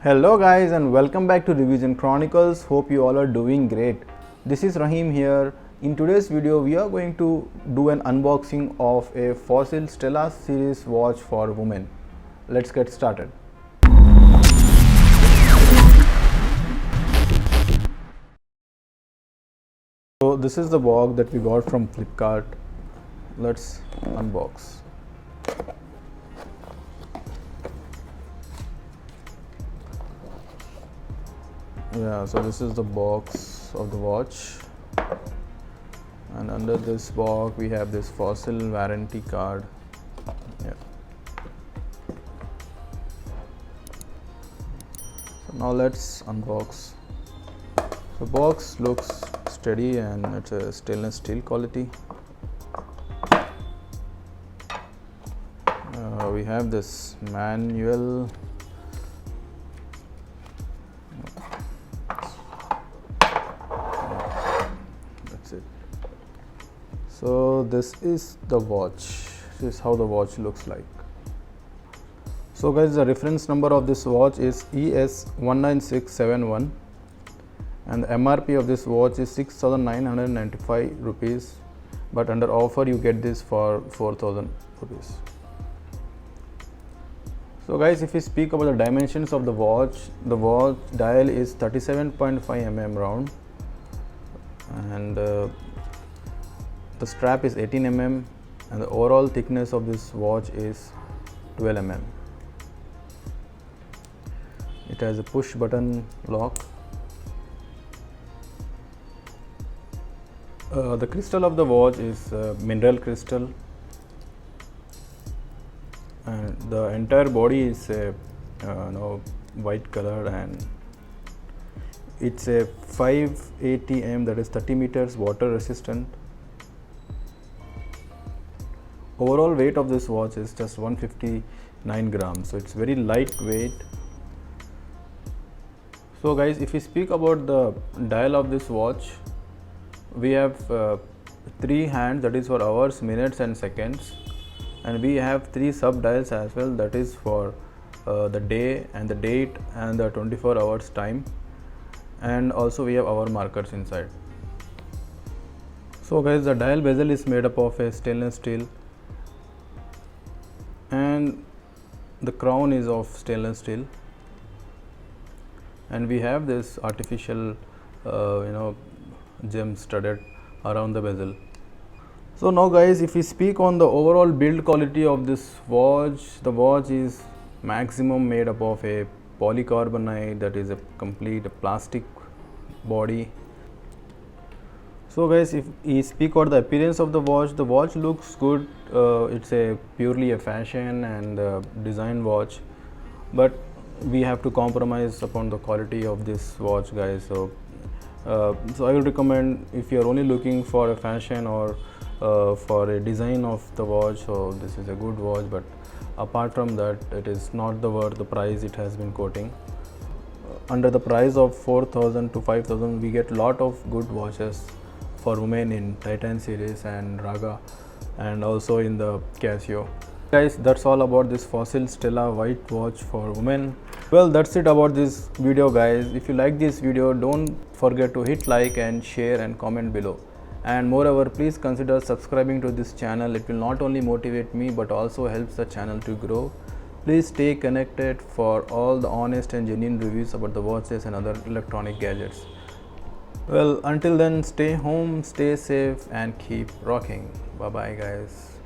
Hello guys and welcome back to Revision Chronicles. Hope you all are doing great. This is Rahim here. In today's video we are going to do an unboxing of a Fossil Stella series watch for women. Let's get started. So this is the box that we got from Flipkart. Let's unbox. Yeah, so this is the box of the watch, and under this box we have this Fossil warranty card. Yeah. So now let's unbox. The box looks steady and it's a stainless steel quality. We have this manual. So this is the watch. This is how the watch looks like. So guys, the reference number of this watch is ES1967 and the MRP of this watch is 6,995 rupees, but under offer you get this for 4,000 rupees. So guys, if we speak about the dimensions of the watch dial is 37.5 mm round, and the strap is 18 mm, and the overall thickness of this watch is 12 mm. It has a push button lock. The crystal of the watch is mineral crystal, and the entire body is white color, and it's a 580 m, that is 30 meters, water resistant. Overall weight of this watch is just 159 grams, so it's very lightweight. So guys, if we speak about the dial of this watch, we have 3 hands, that is for hours, minutes and seconds, and we have 3 sub dials as well, that is for the day and the date and the 24 hours time, and also we have hour markers inside. So guys, the dial bezel is made up of a stainless steel, and the crown is of stainless steel, and we have this artificial gem studded around the bezel. So now guys, if we speak on the overall build quality of this watch, the watch is maximum made up of a polycarbonate, that is a complete plastic body. So guys, if we speak about the appearance of the watch looks good. It's purely a fashion and design watch, but we have to compromise upon the quality of this watch, guys. So I will recommend, if you are only looking for a fashion or for a design of the watch, so this is a good watch, but apart from that, it is not worth the price it has been quoting. Under the price of 4,000 to 5,000, we get lot of good watches for women in Titan series and Raga, and also in the Casio. Guys, that's all about this Fossil Stella white watch for women. Well, that's it about this video, guys. If you like this video, don't forget to hit like and share and comment below, and moreover, please consider subscribing to this channel. It will not only motivate me but also helps the channel to grow. Please stay connected for all the honest and genuine reviews about the watches and other electronic gadgets. Well, until then, stay home, stay safe and keep rocking. Bye bye guys.